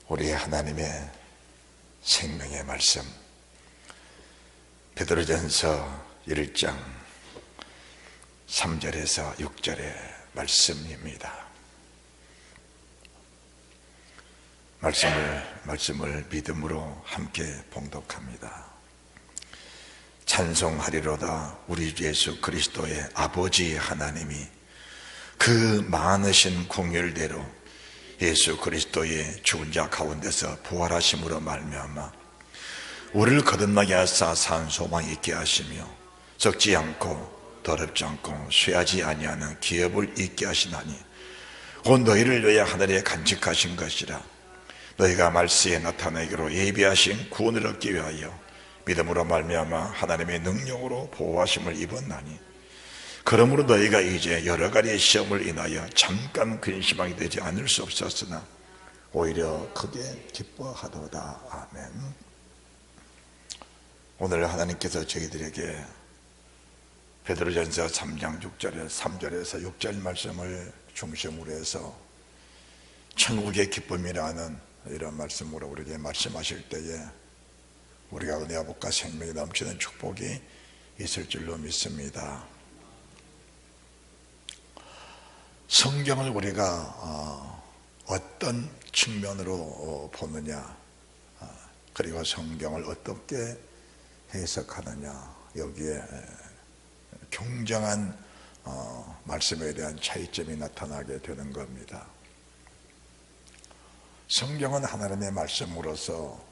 우리 하나님의 생명의 말씀, 베드로전서 1장 3절에서 6절의 말씀입니다. 말씀을 믿음으로 함께 봉독합니다. 찬송하리로다. 우리 예수 그리스도의 아버지 하나님이 그 많으신 긍휼대로 예수 그리스도의 죽은 자 가운데서 부활하심으로 말미암아 우리를 거듭나게 하사 산 소망 있게 하시며 썩지 않고 더럽지 않고 쇠하지 아니하는 기업을 있게 하시나니 곧 너희를 위하여 하늘에 간직하신 것이라. 너희가 말세에 나타내기로 예비하신 구원을 얻기 위하여 믿음으로 말미암아 하나님의 능력으로 보호하심을 입었나니 그러므로 너희가 이제 여러 가지 시험을 인하여 잠깐 근심하게 되지 않을 수 없었으나 오히려 크게 기뻐하도다. 아멘. 오늘 하나님께서 저희들에게 베드로전서 3장 3절에서 6절 말씀을 중심으로 해서 천국의 기쁨이라는 이런 말씀으로 우리에게 말씀하실 때에 우리가 은혜와 복과 생명이 넘치는 축복이 있을 줄로 믿습니다. 성경을 우리가 어떤 측면으로 보느냐, 그리고 성경을 어떻게 해석하느냐, 여기에 굉장한 말씀에 대한 차이점이 나타나게 되는 겁니다. 성경은 하나님의 말씀으로서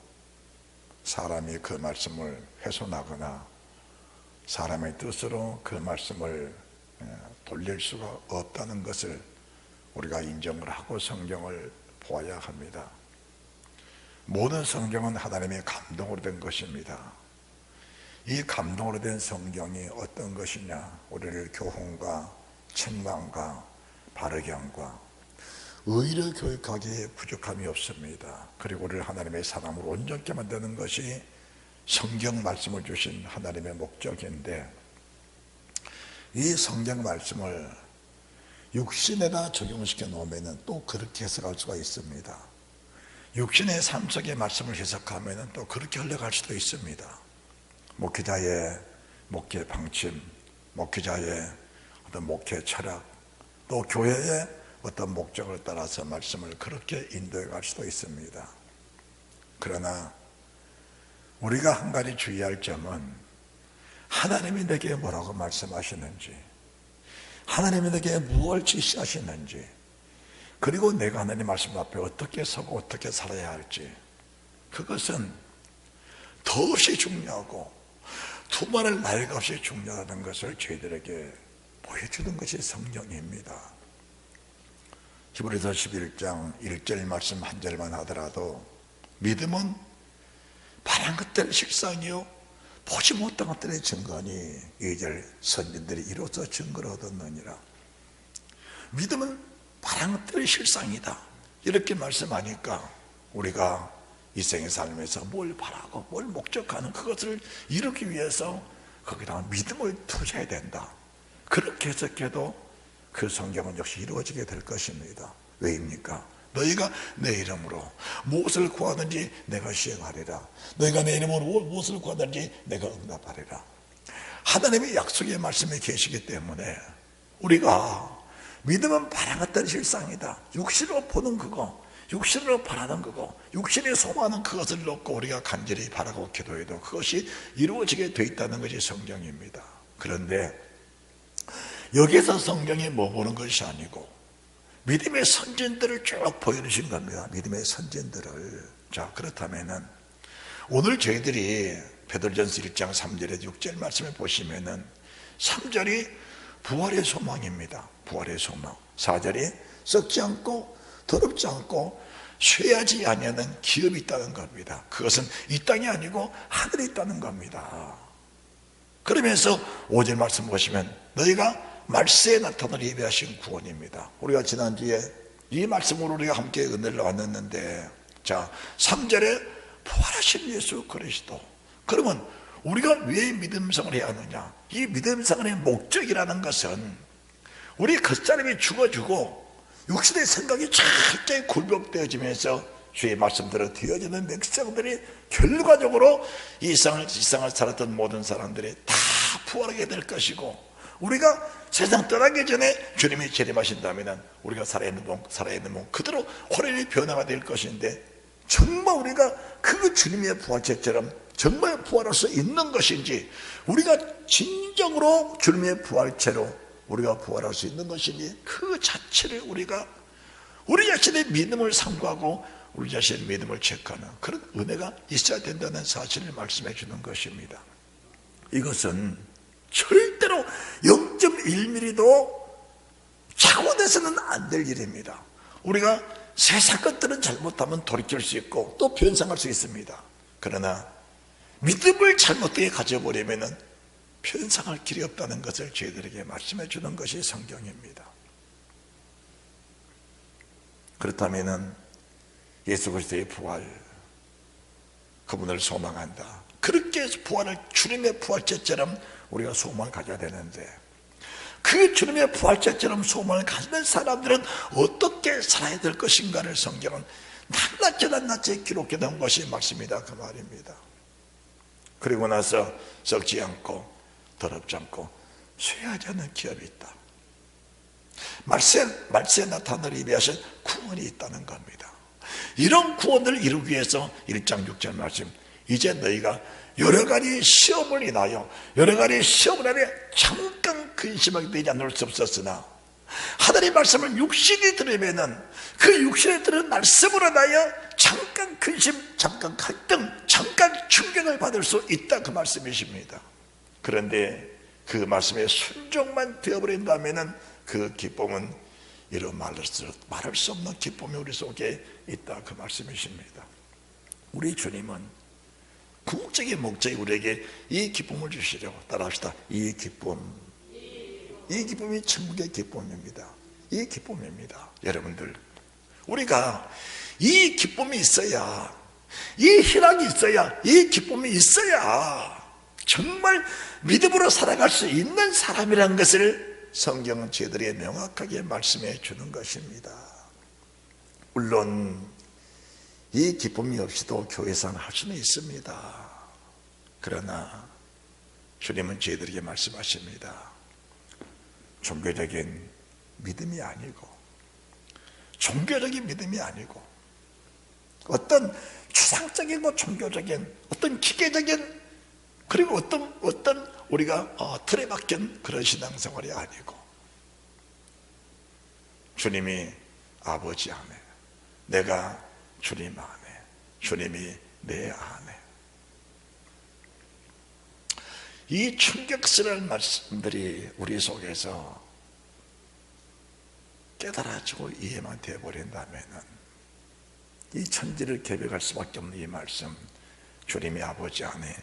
사람이 그 말씀을 훼손하거나 사람의 뜻으로 그 말씀을 돌릴 수가 없다는 것을 우리가 인정을 하고 성경을 보아야 합니다. 모든 성경은 하나님의 감동으로 된 것입니다. 이 감동으로 된 성경이 어떤 것이냐, 우리를 교훈과 책망과 바르게 함과 의를 교육하기에 부족함이 없습니다. 그리고 우리를 하나님의 사람으로 온전케 만드는 것이 성경 말씀을 주신 하나님의 목적인데, 이 성경 말씀을 육신에다 적용시켜 놓으면 또 그렇게 해석할 수가 있습니다. 육신의 삶 속의 말씀을 해석하면 또 그렇게 흘러갈 수도 있습니다. 목회자의 목회 방침, 목회자의 어떤 목회 철학, 또 교회의 어떤 목적을 따라서 말씀을 그렇게 인도해 갈 수도 있습니다. 그러나 우리가 한 가지 주의할 점은 하나님이 내게 뭐라고 말씀하시는지, 하나님이 내게 무엇을 지시하시는지, 그리고 내가 하나님 말씀 앞에 어떻게 서고 어떻게 살아야 할지, 그것은 더없이 중요하고 두말할 나위가 없이 중요하다는 것을 저희들에게 보여주는 것이 성경입니다. 히브리서 11장 1절 말씀 한 절만 하더라도 믿음은 바란 것들의 실상이요 보지 못한 것들의 증거니 2절 선진들이 이로써 증거를 얻었느니라. 믿음은 바란 것들의 실상이다, 이렇게 말씀하니까 우리가 이 생의 삶에서 뭘 바라고 뭘 목적하는 그것을 이루기 위해서 거기다가 믿음을 투자해야 된다, 그렇게 해석해도 그 성경은 역시 이루어지게 될 것입니다. 왜입니까? 너희가 내 이름으로 무엇을 구하든지 내가 시행하리라. 너희가 내 이름으로 무엇을 구하든지 내가 응답하리라. 하나님의 약속의 말씀이 계시기 때문에 우리가 믿음은 바란 것들의 실상이다, 육신으로 보는 그거, 육신으로 바라는 그거, 육신에 소망하는 그것을 놓고 우리가 간절히 바라고 기도해도 그것이 이루어지게 돼 있다는 것이 성경입니다. 그런데 여기서 성경이 뭐 보는 것이 아니고 믿음의 선진들을 쭉 보여주신 겁니다. 믿음의 선진들을. 자, 그렇다면은 오늘 저희들이 베드로전서 1장 3절에서 6절 말씀을 보시면은 3절이 부활의 소망입니다. 부활의 소망. 4절이 썩지 않고 더럽지 않고 쇠하지 아니하는 기업이 있다는 겁니다. 그것은 이 땅이 아니고 하늘에 있다는 겁니다. 그러면서 5절 말씀 보시면 너희가 말세에 나타날 예비하신 구원입니다. 우리가 지난주에 이 말씀으로 우리가 함께 은혜를 나눴는데, 자 3절에 부활하신 예수 그리스도. 그러면 우리가 왜 믿음생활을 해야 하느냐, 이 믿음생활의 목적이라는 것은 우리 겉사람이 죽어주고 육신의 생각이 철저히 굴복되어지면서 주의 말씀대로 되어지는 백성들이 결과적으로 이 세상을 살았던 모든 사람들이 다 부활하게 될 것이고, 우리가 세상 떠나기 전에 주님이 재림하신다면 우리가 살아있는 몸 그대로 호련히 변화가 될 것인데, 정말 우리가 그 주님의 부활체처럼 정말 부활할 수 있는 것인지, 우리가 진정으로 주님의 부활체로 우리가 부활할 수 있는 것인지, 그 자체를 우리가 우리 자신의 믿음을 삼가하고 우리 자신의 믿음을 체크하는 그런 은혜가 있어야 된다는 사실을 말씀해 주는 것입니다. 이것은 절대로 0.1mm도 착오돼서는 안 될 일입니다. 우리가 세상 것들은 잘못하면 돌이킬 수 있고 또 변상할 수 있습니다. 그러나 믿음을 잘못되게 가져버리면 변상할 길이 없다는 것을 저희들에게 말씀해 주는 것이 성경입니다. 그렇다면 예수 그리스도의 부활, 그분을 소망한다. 그렇게 부활을 주님의 부활체처럼 우리가 소망을 가져야 되는데, 그 주님의 부활체처럼 소망을 가지는 사람들은 어떻게 살아야 될 것인가를 성경은 낱낱이 기록해 놓은 것이 맞습니다. 그 말입니다. 그리고 나서 썩지 않고 더럽지 않고 쇠하지 않는 기업이 있다. 말세 나타날 예비하신 구원이 있다는 겁니다. 이런 구원을 이루기 위해서 1장 6절 말씀, 이제 너희가 여러 가지 시험을 인하여 잠깐 근심하게 되지 않을 수 없었으나, 하나님의 말씀을 육신이 들으면은 그 육신에 들은 말씀으로 인하여 잠깐 근심, 잠깐 갈등, 잠깐 충격을 받을 수 있다, 그 말씀이십니다. 그런데 그 말씀에 순종만 되어버린다면은 그 기쁨은 이루 말할 수 없는 기쁨이 우리 속에 있다, 그 말씀이십니다. 우리 주님은 궁극적인 목적이 우리에게 이 기쁨을 주시려고, 따라합시다. 이 기쁨이 천국의 기쁨입니다. 이 기쁨입니다. 여러분들, 우리가 이 기쁨이 있어야, 이 희락이 있어야, 이 기쁨이 있어야 정말 믿음으로 살아갈 수 있는 사람이라는 것을 성경은 저희들에게 명확하게 말씀해 주는 것입니다. 물론 이 기쁨이 없이도 교회생활 할 수는 있습니다. 그러나 주님은 저희들에게 말씀하십니다. 종교적인 믿음이 아니고 어떤 추상적이고 종교적인 어떤 기계적인, 그리고 어떤 우리가 틀에 박힌 그런 신앙생활이 아니고, 주님이 아버지 안에, 내가 주님 안에, 주님이 내 안에, 이 충격스러운 말씀들이 우리 속에서 깨달아지고 이해만 되어버린다면 이 천지를 개벽할 수밖에 없는 이 말씀, 주님이 아버지 안에,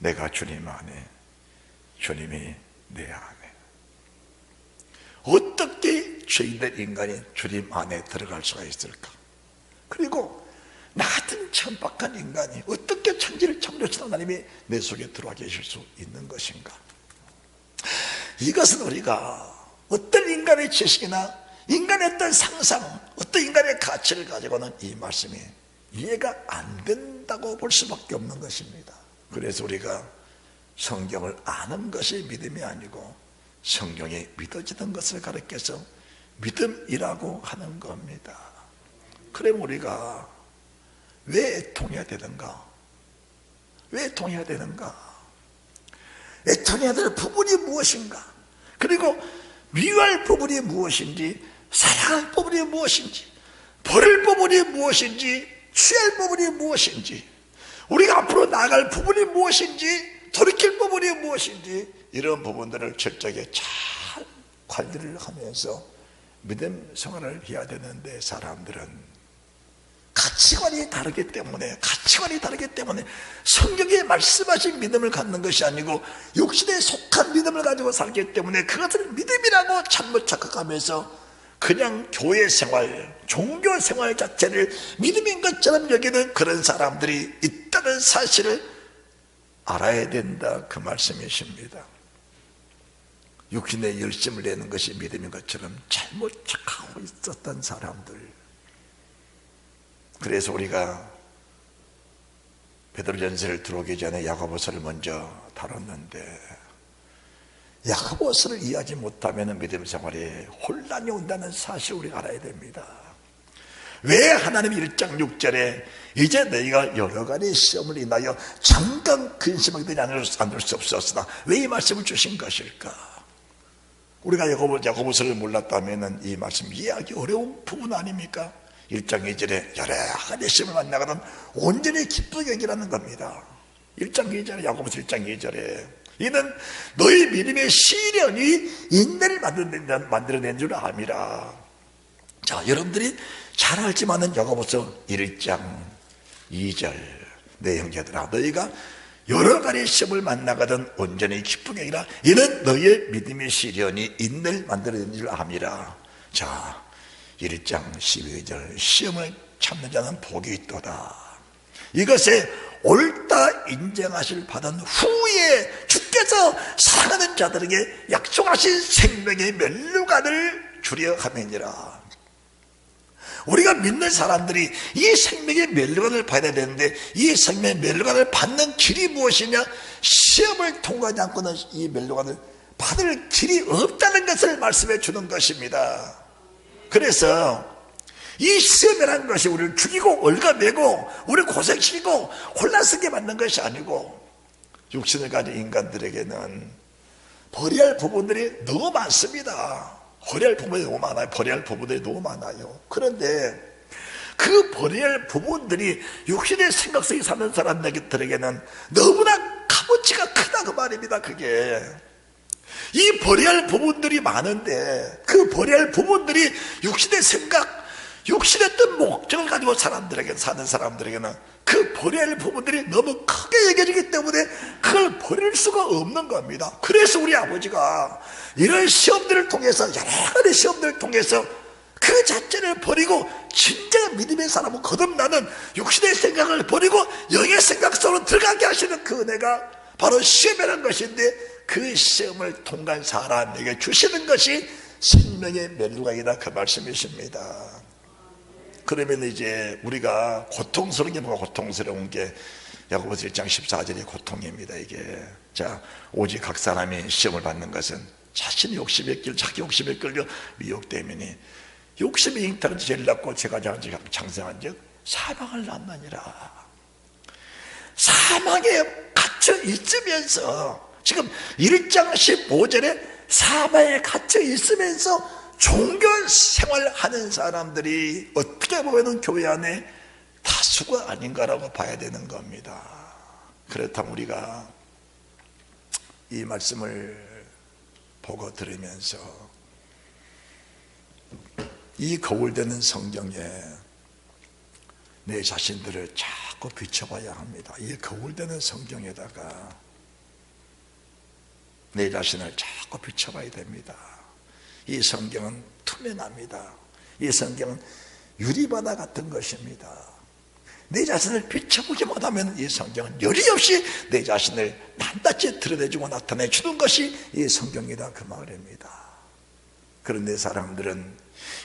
내가 주님 안에, 주님이 내 안에. 어떻게 죄인된 인간이 주님 안에 들어갈 수가 있을까? 그리고 나 같은 천박한 인간이 어떻게 천지를 창조하신 하나님이 내 속에 들어와 계실 수 있는 것인가? 이것은 우리가 어떤 인간의 지식이나 인간의 어떤 상상, 어떤 인간의 가치를 가지고는 이 말씀이 이해가 안 된다고 볼 수밖에 없는 것입니다. 그래서 우리가 성경을 아는 것이 믿음이 아니고 성경이 믿어지는 것을 가르쳐서 믿음이라고 하는 겁니다. 그럼 우리가 왜 애통해야 되는가? 애통해야 될 부분이 무엇인가? 그리고 미워할 부분이 무엇인지, 사랑할 부분이 무엇인지, 버릴 부분이 무엇인지, 취할 부분이 무엇인지, 우리가 앞으로 나아갈 부분이 무엇인지, 돌이킬 부분이 무엇인지, 이런 부분들을 철저하게 잘 관리를 하면서 믿음 생활을 해야 되는데, 사람들은 가치관이 다르기 때문에 성경에 말씀하신 믿음을 갖는 것이 아니고 육신에 속한 믿음을 가지고 살기 때문에 그것을 믿음이라고 잘못 착각하면서 그냥 교회 생활, 종교 생활 자체를 믿음인 것처럼 여기는 그런 사람들이 있다는 사실을 알아야 된다, 그 말씀이십니다. 육신에 열심을 내는 것이 믿음인 것처럼 잘못 착각하고 있었던 사람들, 그래서 우리가 베드로전서를 들어오기 전에 야고보서를 먼저 다뤘는데, 야고보서를 이해하지 못하면 믿음 생활에 혼란이 온다는 사실을 우리가 알아야 됩니다. 왜 하나님이 1장 6절에 이제 너희가 여러 가지 시험을 인하여 잠깐 근심하게 되지 않을 수 없었으나 왜 이 말씀을 주신 것일까? 우리가 야고보서를 몰랐다면 이 말씀 이해하기 어려운 부분 아닙니까? 1장 2절에 여러 가지 시험을 만나거든 온전히 기쁘게 여기라는 겁니다. 1장 2절에, 야고보서 1장 2절에 이는 너희 믿음의 시련이 인내를 만들어낸 줄 암이라. 자, 여러분들이 잘 알지만은 야고보서 1장 2절 내 형제들아 너희가 여러 가지 시험을 만나거든 온전히 기쁘게 여기라. 이는 너희의 믿음의 시련이 인내를 만들어낸 줄 암이라. 자, 1장 12절 시험을 참는 자는 복이 있도다. 이것에 옳다 인정하실 받은 후에 주께서 사랑하는 자들에게 약속하신 생명의 면류관을 주려 함이니라. 우리가 믿는 사람들이 이 생명의 면류관을 받아야 되는데 이 생명의 면류관을 받는 길이 무엇이냐? 시험을 통과하지 않고는 이 면류관을 받을 길이 없다는 것을 말씀해 주는 것입니다. 그래서 이 시험이라는 것이 우리를 죽이고 얽어매고 우리를 고생시키고 혼란스럽게 만든 것이 아니고, 육신을 가진 인간들에게는 버려야 할 부분들이 너무 많습니다. 버려야 할 부분이 너무 많아요. 버려야 할 부분들이 너무 많아요. 그런데 그 버려야 할 부분들이 육신의 생각 속에 사는 사람들에게는 너무나 값어치가 크다 그 말입니다. 그게 이 버려야 할 부분들이 많은데 그 버려야 할 부분들이 육신의 생각, 육신의 어떤 목적을 가지고 사는 사람들에게는 그 버려야 할 부분들이 너무 크게 여겨지기 때문에 그걸 버릴 수가 없는 겁니다. 그래서 우리 아버지가 이런 시험들을 통해서, 여러 가지 시험들을 통해서 그 자체를 버리고 진정한 믿음의 사람은 거듭나는 육신의 생각을 버리고 영의 생각 속으로 들어가게 하시는 그 은혜가 바로 시험이라는 것인데, 그 시험을 통과한 사람에게 주시는 것이 생명의 면류관이다 그 말씀이십니다. 그러면 이제 우리가 고통스러운 게 뭐가 고통스러운 게 야고보서 1장 14절의 고통입니다. 이게 자, 오직 각 사람이 시험을 받는 것은 자신의 욕심에 끌려 자기 욕심에 끌려 미혹되면이 욕심의 잉태는 죄를 낳고 죄가 장생한 즉 사망을 낳느니라. 사망에 갇혀 있으면서 지금 1장 15절에 사망에 갇혀 있으면서 종교 생활하는 사람들이 어떻게 보면 교회 안에 다수가 아닌가라고 봐야 되는 겁니다. 그렇다면 우리가 이 말씀을 보고 들으면서 이 거울되는 성경에 내 자신들을 자꾸 비춰봐야 합니다. 이 거울되는 성경에다가 내 자신을 자꾸 비춰봐야 됩니다. 이 성경은 투명합니다. 이 성경은 유리바다 같은 것입니다. 내 자신을 비춰보지 못하면 이 성경은 여리없이 내 자신을 낱낱이 드러내주고 나타내주는 것이 이 성경이다 그 말입니다. 그런데 사람들은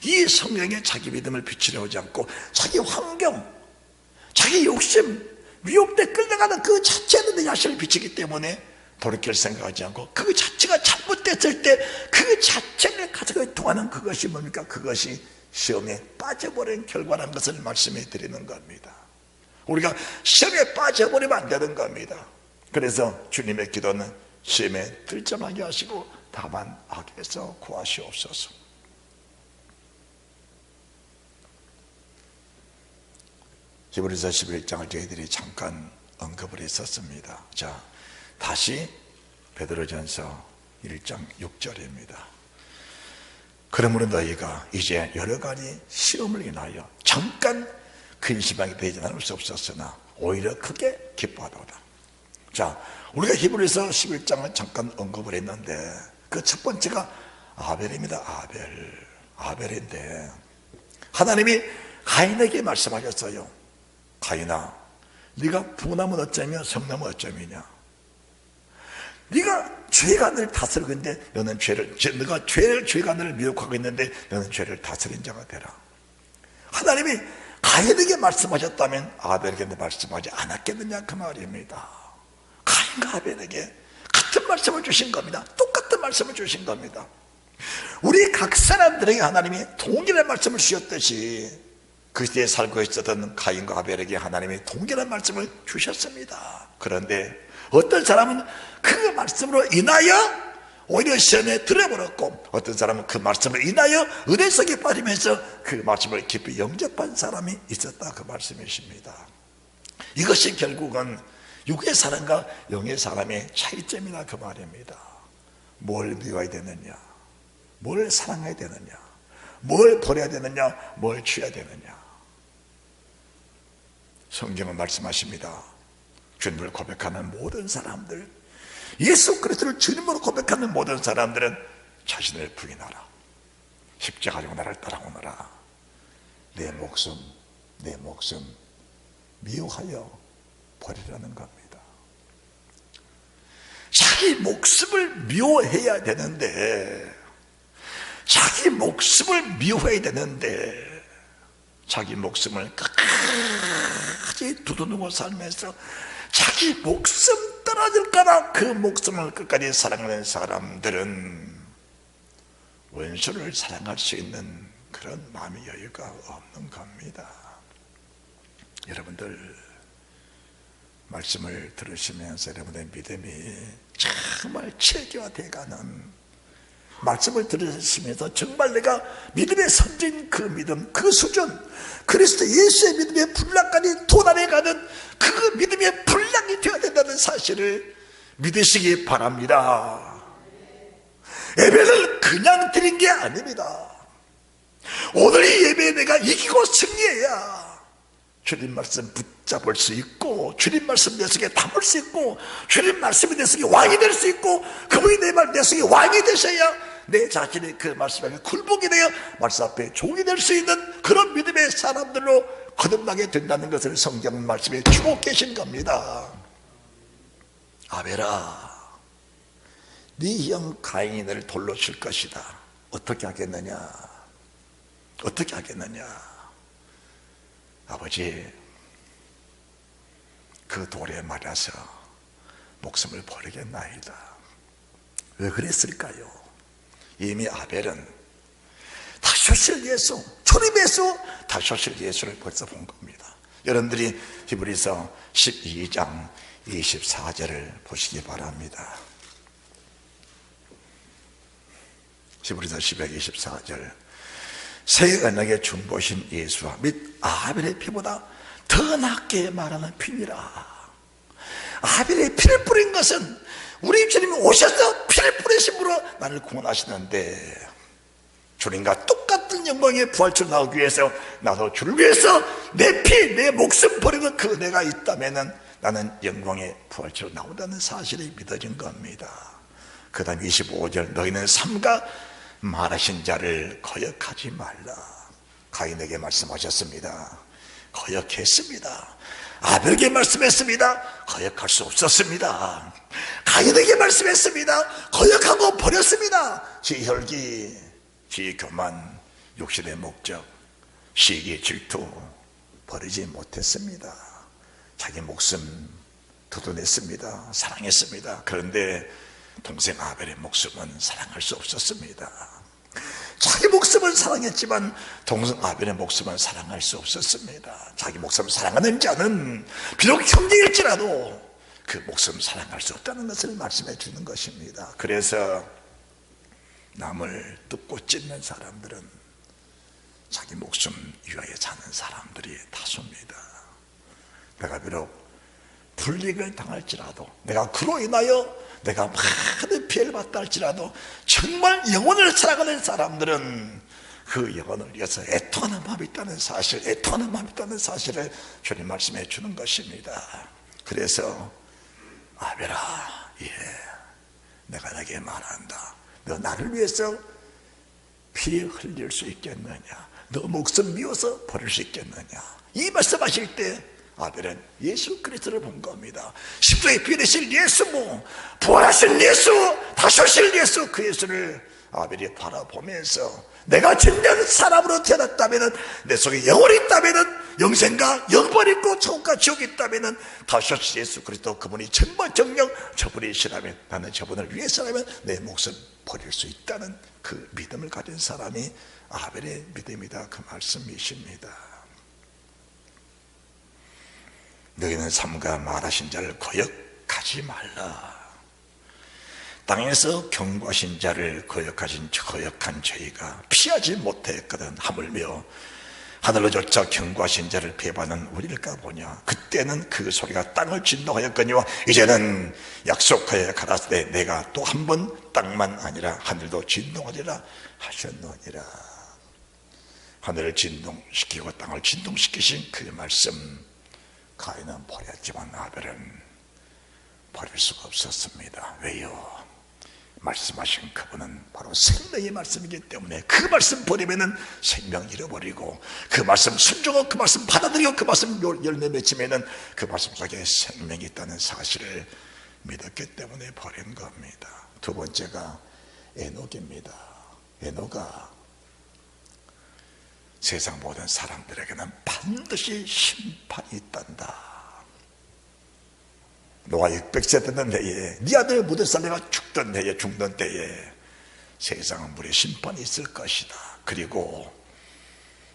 이 성경에 자기 믿음을 비추려 하지 않고 자기 환경, 자기 욕심, 미혹돼 끌려가는 그 자체는 내 자신을 비추기 때문에 돌이킬 생각하지 않고 그 자체가 잘못됐을 때 그 자체를 가지고 통하는 그것이 뭡니까? 그것이 시험에 빠져버린 결과라는 것을 말씀해 드리는 겁니다. 우리가 시험에 빠져버리면 안 되는 겁니다. 그래서 주님의 기도는 시험에 들점하게 하시고 다만 악에서 구하시옵소서. 히브리서 11장을 저희들이 잠깐 언급을 했었습니다. 자, 다시 베드로전서 1장 6절입니다. 그러므로 너희가 이제 여러 가지 시험을 인하여 잠깐 근심하게 되지 않을 수 없었으나 오히려 크게 기뻐하도다. 자, 우리가 히브리서 11장을 잠깐 언급을 했는데 그 첫 번째가 아벨입니다. 아벨인데 하나님이 가인에게 말씀하셨어요. 가인아, 네가 부나면 어쩌며 성나면 어쩌미냐. 네가 죄관을 다스리고 있는데 너는 죄가 너를 미혹하고 있는데 너는 죄를 다스린 자가 되라. 하나님이 가인에게 말씀하셨다면 아벨에게 말씀하지 않았겠느냐 그 말입니다. 가인과 아벨에게 같은 말씀을 주신 겁니다. 똑같은 말씀을 주신 겁니다. 우리 각 사람들에게 하나님이 동일한 말씀을 주셨듯이 그 시대에 살고 있었던 가인과 아벨에게 하나님이 동일한 말씀을 주셨습니다. 그런데 어떤 사람은 그 말씀으로 인하여 오히려 시험에 들어버렸고, 어떤 사람은 그 말씀을 인하여 은혜 속에 빠지면서 그 말씀을 깊이 영접한 사람이 있었다 그 말씀이십니다. 이것이 결국은 육의 사람과 영의 사람의 차이점이다 그 말입니다. 뭘 미워야 되느냐, 뭘 사랑해야 되느냐, 뭘 버려야 되느냐, 뭘 취해야 되느냐. 성경은 말씀하십니다. 주님을 고백하는 모든 사람들, 예수 그리스도를 주님으로 고백하는 모든 사람들은 자신을 부인하라, 십자가 지고 나를 따라오너라. 내 목숨 미워하여 버리라는 겁니다. 자기 목숨을 미워해야 되는데, 자기 목숨을 미워해야 되는데 자기 목숨을 끝까지 두드리고 살면서 자기 목숨 떨어질까봐 그 목숨을 끝까지 사랑하는 사람들은 원수를 사랑할 수 있는 그런 마음의 여유가 없는 겁니다. 여러분들 말씀을 들으시면서 여러분의 믿음이 정말 체계화되어가는, 말씀을 들으시면서 정말 내가 믿음의 선진 그 믿음, 그 수준, 그리스도 예수의 믿음의 분량까지 도달해가는 그 믿음의 분량이 되어야 된다는 사실을 믿으시기 바랍니다. 예배를 그냥 드린 게 아닙니다. 오늘 이 예배에 내가 이기고 승리해야 주님 말씀 붙잡을 수 있고, 주님 말씀 내 속에 담을 수 있고, 주님 말씀이 내 속에 왕이 될 수 있고, 그분이 내 말 내 속에 왕이 되셔야 내 자신이 그 말씀 앞에 굴복이 되어 말씀 앞에 종이 될 수 있는 그런 믿음의 사람들로 거듭나게 된다는 것을 성경 말씀에 주고 계신 겁니다. 아벨아, 네 형 가인이 너를 돌로 칠 것이다. 어떻게 하겠느냐? 어떻게 하겠느냐? 아버지, 그 돌에 맞아서 목숨을 버리겠나이다. 왜 그랬을까요? 이미 아벨은 다시 오실 예수, 초림예수, 다시 오실 예수를 벌써 본 겁니다. 여러분들이 히브리서 12장 24절을 보시기 바랍니다. 히브리서 12장 24절. 새 언약의 중보신 예수와 및 아벨의 피보다 더 낫게 말하는 피니라. 아벨의 피를 뿌린 것은 우리 주님이 오셔서 피를 뿌리심으로 나를 구원하시는데, 주님과 똑같은 영광의 부활체로 나오기 위해서 나도 주를 위해서 내 피, 내 목숨 버리는 그 은혜가 있다면 나는 영광의 부활체로 나온다는 사실이 믿어진 겁니다. 그 다음 25절. 너희는 삼가 말하신 자를 거역하지 말라. 가인에게 말씀하셨습니다. 거역했습니다. 아벨에게 말씀했습니다. 거역할 수 없었습니다. 가인에게 말씀했습니다. 거역하고 버렸습니다. 지 혈기, 지 교만, 육신의 목적, 시기, 질투 버리지 못했습니다. 자기 목숨 두둔했습니다. 사랑했습니다. 그런데 동생 아벨의 목숨은 사랑할 수 없었습니다. 자기 목숨은 사랑했지만 동생 아벨의 목숨은 사랑할 수 없었습니다. 자기 목숨을 사랑하는 자는 비록 형제일지라도 그 목숨 사랑할 수 없다는 것을 말씀해 주는 것입니다. 그래서 남을 뜯고 찢는 사람들은 자기 목숨 위하여 사는 사람들이 다수입니다. 내가 비록 불이익을 당할지라도, 내가 그로 인하여 내가 많은 피해를 받다 할지라도 정말 영혼을 사랑하는 사람들은 그 영혼을 위해서 애통하는 마음이 있다는 사실, 애통하는 마음이 있다는 사실을 주님 말씀해 주는 것입니다. 그래서 아벨아, 내가 너에게 말한다. 너 나를 위해서 피 흘릴 수 있겠느냐? 너 목숨 미워서 버릴 수 있겠느냐? 이 말씀하실 때 아벨은 예수 그리스도를 본 겁니다. 십자가에 피 흘리실 예수, 부활하신 예수, 다시 오실 예수, 그 예수를 아벨이 바라보면서 내가 진정 사람으로 태어났다면, 내 속에 영혼이 있다면, 영생과 영벌이 있고 천국과 지옥이 있다면, 다시 오실 예수 그리스도 그분이 정말 정령 저분이시라면, 나는 저분을 위해서라면 내 목숨 버릴 수 있다는 그 믿음을 가진 사람이 아벨의 믿음이다, 그 말씀이십니다. 너희는 삼가 말하신 자를 거역하지 말라. 땅에서 경고하신 자를 거역한 저희가 피하지 못했거든. 하물며 하늘로 쫓아 경고하신 자를 배반한 우리일까 보냐. 그때는 그 소리가 땅을 진동하였거니와 이제는 약속하여 가라사대 내가 또 한 번 땅만 아니라 하늘도 진동하리라 하셨느니라. 하늘을 진동시키고 땅을 진동시키신 그 말씀, 가인은 버렸지만 아벨은 버릴 수가 없었습니다. 왜요? 말씀하신 그분은 바로 생명의 말씀이기 때문에 그 말씀 버리면은 생명 잃어버리고, 그 말씀 순종하고 그 말씀 받아들이고 그 말씀 열매 맺히면은 그 말씀 속에 생명이 있다는 사실을 믿었기 때문에 버린 겁니다. 두 번째가 에녹입니다. 에녹아, 세상 모든 사람들에게는 반드시 심판이 있단다. 노아 600세 되던 해에, 네 아들 무드살레가 죽던 해에, 죽는 때에 세상은 물의 심판이 있을 것이다. 그리고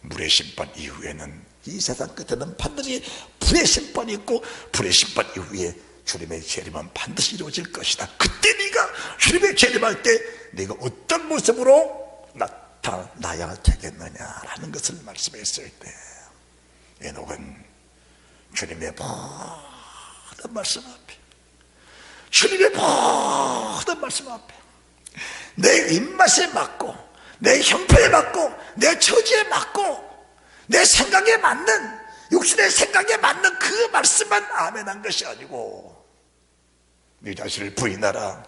물의 심판 이후에는 이 세상 끝에는 반드시 불의 심판이 있고, 불의 심판 이후에 주님의 재림은 반드시 이루어질 것이다. 그때 네가 주님의 재림할 때 네가 어떤 모습으로 나타나야 되겠느냐라는 것을 말씀했을 때, 에녹은 주님의 모든 말씀 앞에, 주님의 모든 말씀 앞에 내 입맛에 맞고, 내 형편에 맞고, 내 처지에 맞고, 내 생각에 맞는, 육신의 생각에 맞는 그 말씀만 아멘한 것이 아니고, 네 자신을 부인하라,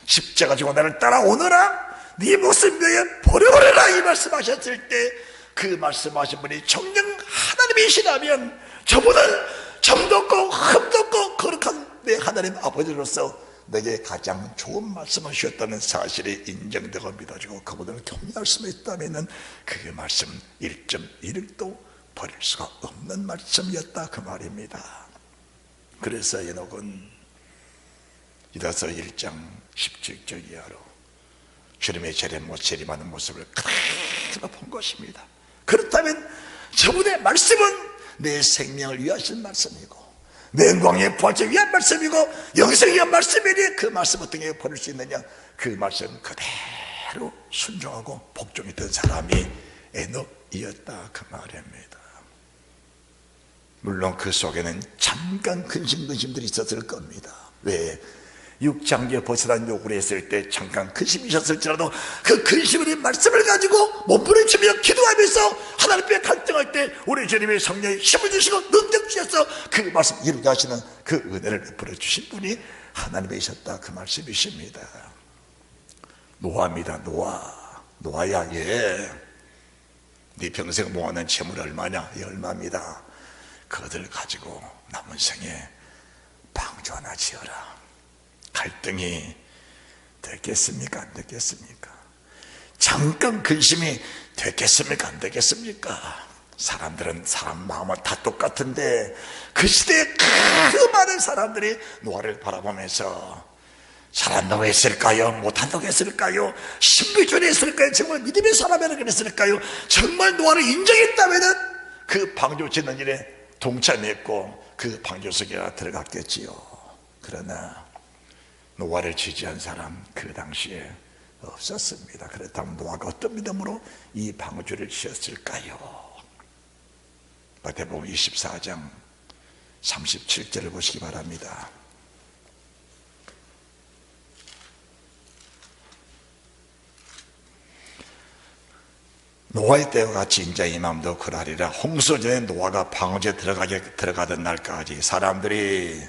십자가 지고 나를 따라오너라, 네 모습 위에 버려버려라, 이 말씀하셨을 때, 그 말씀하신 분이 정녕 하나님이시라면 저분은 점도 없고 흠도 없고 거룩한 내 하나님 아버지로서 내게 가장 좋은 말씀을 주셨다는 사실이 인정되고 믿어지고 그분을 격려할 수 있다면 그 말씀 1.1도 버릴 수가 없는 말씀이었다, 그 말입니다. 그래서 에녹은 이다서 1장 17절 이하로 주님의 재림하는 모습을 그대로 본 것입니다. 그렇다면 저분의 말씀은 내 생명을 위하신 말씀이고, 내 영광의 부활을 위한 말씀이고, 영생을 위한 말씀이니 그 말씀 어떻게 버릴 수 있느냐. 그 말씀 그대로 순종하고 복종했던 사람이 에녹이었다, 그 말입니다. 물론 그 속에는 잠깐 근심들이 있었을 겁니다. 왜? 육장기에 벗어난 요구를 했을 때 잠깐 근심이셨을지라도 그 근심의 말씀을 가지고 몸부림치며 기도하면서 하나님께 갈등할 때 우리 주님의 성령이 힘을 주시고 능력 주셔서 그 말씀 이루게 하시는 그 은혜를 베풀어 주신 분이 하나님이셨다, 그 말씀이십니다. 노아입니다. 노아야, 네 평생 모아낸 재물이 얼마냐? 얼마입니다. 그것을 가지고 남은 생에 방주 하나 지어라. 갈등이 됐겠습니까? 안 됐겠습니까? 잠깐 근심이 됐겠습니까? 안 되겠습니까? 사람들은 사람 마음은 다 똑같은데 그 시대에 그 많은 사람들이 노아를 바라보면서 잘한다고 했을까요? 못한다고 했을까요? 신비주의를 했을까요? 정말 믿음의 사람이라고 그랬을까요? 정말 노아를 인정했다면 그 방주 짓는 일에 동참했고 그 방주 속에 들어갔겠지요. 그러나 노아를 지지한 사람 그 당시에 없었습니다. 그렇다면 노아가 어떤 믿음으로 이 방주를 지었을까요? 마태복음 24장 37절을 보시기 바랍니다. 노아의 때와 같이 인자의 마음도 그러하리라. 홍수 전에 노아가 방주에 들어가던 날까지 사람들이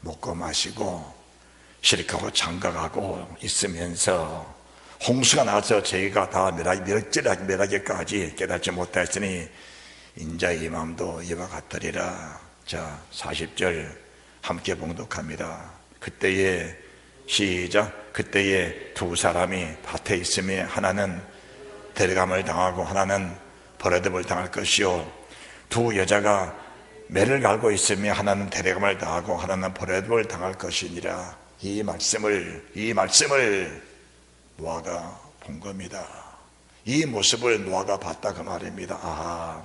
먹고 마시고 실익하고 장가가고 있으면서 홍수가 나서 저희가 다 멸하기까지 깨닫지 못했으니 인자의 마음도 이와 같으리라. 자, 40절 함께 봉독합니다. 그때에 시작. 그때에 두 사람이 밭에 있으며 하나는 데려감을 당하고 하나는 버려짐을 당할 것이요, 두 여자가 매를 갈고 있으며 하나는 데려감을 당하고 하나는 버려짐을 당할 것이니라. 이 말씀을 노아가 본 겁니다. 이 모습을 노아가 봤다 그 말입니다. 아,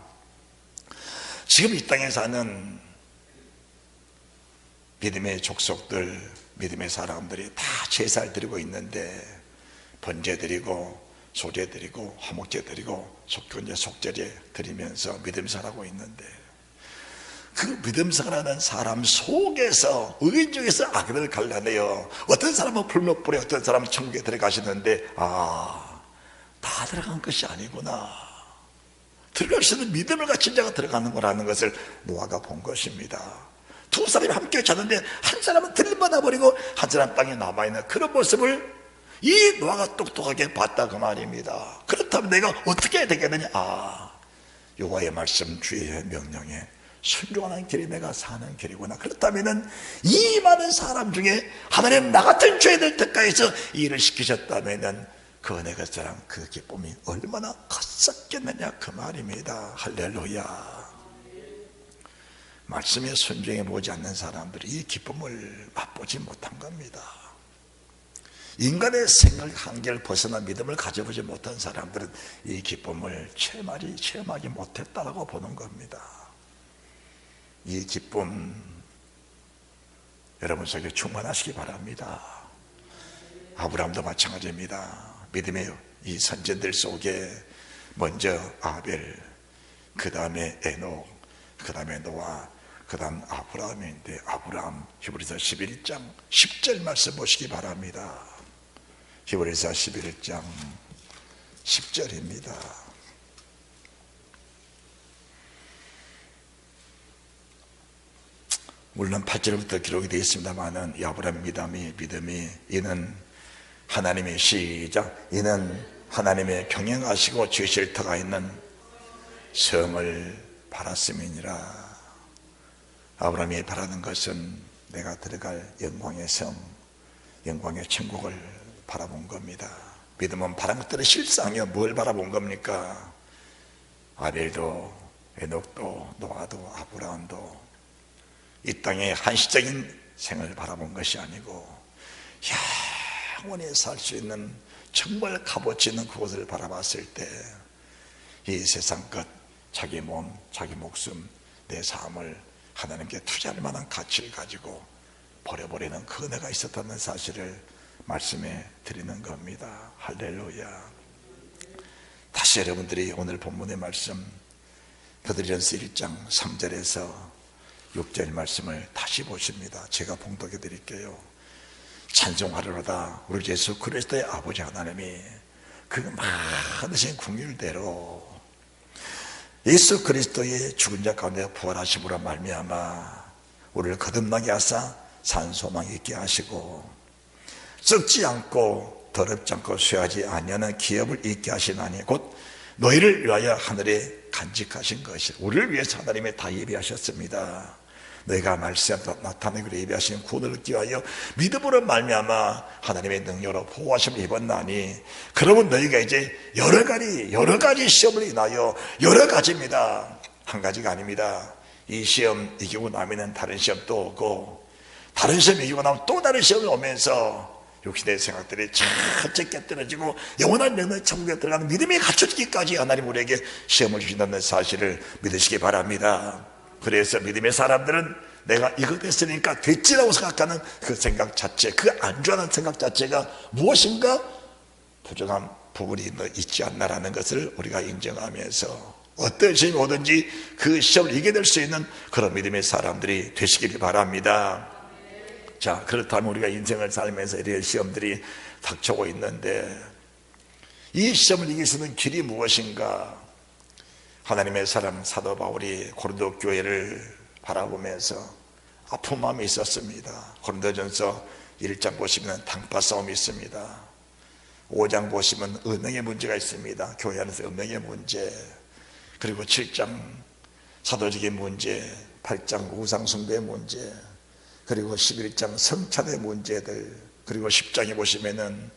지금 이 땅에 사는 믿음의 족속들, 믿음의 사람들이 다 제사를 드리고 있는데, 번제 드리고 소제 드리고 화목제 드리고 속건제 속제제 드리면서 믿음생활하고 있는데, 그 믿음생활하는 사람 속에서 의인 중에서 악인을 갈라내요. 어떤 사람은 불목불에, 어떤 사람은 천국에 들어가시는데, 아, 다 들어간 것이 아니구나. 들어갈 수 있는 믿음을 가진 자가 들어가는 거라는 것을 노아가 본 것입니다. 두 사람이 함께 잤는데 한 사람은 들받아 버리고 한 사람 땅에 남아있는 그런 모습을 이 노아가 똑똑하게 봤다 그 말입니다. 그렇다면 내가 어떻게 해야 되겠느냐? 아, 여호와의 말씀, 주의 명령에 순종하는 길이 내가 사는 길이구나. 그렇다면 이 많은 사람 중에 하나님 나 같은 죄들 특가해서 일을 시키셨다면 그 은혜가 저랑 그 기쁨이 얼마나 컸었겠느냐 그 말입니다. 할렐루야. 말씀에 순종해 보지 않는 사람들이 이 기쁨을 맛보지 못한 겁니다. 인간의 생각 한계를 벗어나 믿음을 가져보지 못한 사람들은 이 기쁨을 체험하지 못했다라고 보는 겁니다. 이 기쁨 여러분 속에 충만하시기 바랍니다. 아브라함도 마찬가지입니다. 믿음의 이 선전들 속에 먼저 아벨, 그 다음에 에녹, 그 다음에 노아, 그 다음 아브라함인데, 아브라함 히브리서 11장 10절 말씀 보시기 바랍니다. 히브리서 11장 10절입니다. 물론 8절부터 기록이 되어 있습니다만, 이 아브라함의 믿음이 이는 하나님의 시작, 이는 하나님의 경영하시고 주실 터가 있는 성을 바랐음이니라. 아브라함이 바라는 것은 내가 들어갈 영광의 성, 영광의 천국을 바라본 겁니다. 믿음은 바란 것들의 실상이요. 뭘 바라본 겁니까? 아벨도 에녹도 노아도 아브라함도 이 땅의 한시적인 생을 바라본 것이 아니고 영원히 살 수 있는 정말 값어치 있는 그곳을 바라봤을 때 이 세상 끝, 자기 몸, 자기 목숨, 내 삶을 하나님께 투자할 만한 가치를 가지고 버려버리는 그 은혜가 있었다는 사실을 말씀해 드리는 겁니다. 할렐루야. 다시 여러분들이 오늘 본문의 말씀 베드로전서 1장 3절에서 6절 말씀을 다시 보십니다. 제가 봉독해 드릴게요. 찬송하리로다 우리 예수 그리스도의 아버지 하나님이 그 많으신 긍휼대로 예수 그리스도의 죽은 자 가운데 부활하심으로 말미암아 우리를 거듭나게 하사 산 소망 있게 하시고 썩지 않고 더럽지 않고 쇠하지 아니하는 기업을 있게 하시나니 곧 너희를 위하여 하늘에 간직하신 것이, 우리를 위해서 하나님이 다 예비하셨습니다. 너희가 말씀으로 나타내기로 예비하신 구원을 얻기 위하여 믿음으로 말미암아 하나님의 능력으로 보호하심을 입었나니, 그러면 너희가 이제 여러 가지 시험을 인하여 여러 가지입니다. 한 가지가 아닙니다. 이 시험 이기고 나면은 다른 시험 또 오고, 다른 시험 이기고 나면 또 다른 시험이 오면서 육신의 생각들이 철저히 깨뜨려지고 영원한 영혼의 천국에 들어가는 믿음이 갖춰지기까지 하나님 우리에게 시험을 주신다는 사실을 믿으시기 바랍니다. 그래서 믿음의 사람들은 내가 이거 됐으니까 됐지라고 생각하는 그 생각 자체, 그 안주하는 생각 자체가 무엇인가 부족한 부분이 있지 않나라는 것을 우리가 인정하면서 어떤 시험이 오든지 그 시험을 이겨낼 수 있는 그런 믿음의 사람들이 되시길 바랍니다. 자, 그렇다면 우리가 인생을 살면서 이런 시험들이 닥쳐오고 있는데 이 시험을 이길 수 있는 길이 무엇인가? 하나님의 사람 사도 바울이 고린도 교회를 바라보면서 아픈 마음이 있었습니다. 고린도전서 1장 보시면 당파 싸움이 있습니다. 5장 보시면 은행의 문제가 있습니다. 교회 안에서 은행의 문제, 그리고 7장 사도적인 문제, 8장 우상숭배의 문제, 그리고 11장 성찬의 문제들, 그리고 10장에 보시면은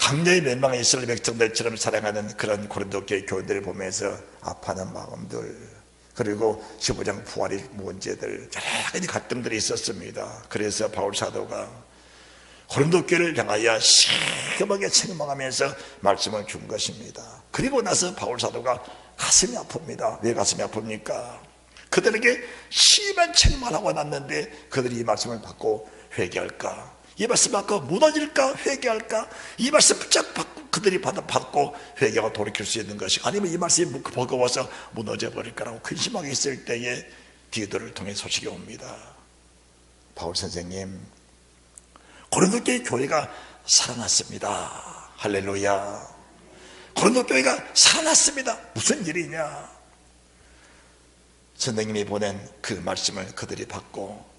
강렬히 멸망의 이스라엘 백성들처럼 사랑하는 그런 고린도 교회 교인들을 보면서 아파하는 마음들, 그리고 15장 부활의 문제들, 여러 가지 갈등들이 있었습니다. 그래서 바울 사도가 고린도 교회를 향하여 시급하게 책망하면서 말씀을 준 것입니다. 그리고 나서 바울 사도가 가슴이 아픕니다. 왜 가슴이 아픕니까? 그들에게 심한 책망을 하고 났는데 그들이 이 말씀을 받고 회개할까? 이 말씀 받고 무너질까? 회개할까? 이 말씀 붙잡고 그들이 받고 회개하고 돌이킬 수 있는 것이, 아니면 이 말씀이 버거워서 무너져 버릴 거라고 근심하게 있을 때에 디도를 통해 소식이 옵니다. 바울 선생님, 고린도 교회가 살아났습니다. 할렐루야. 고린도 교회가 살아났습니다. 무슨 일이냐? 선생님이 보낸 그 말씀을 그들이 받고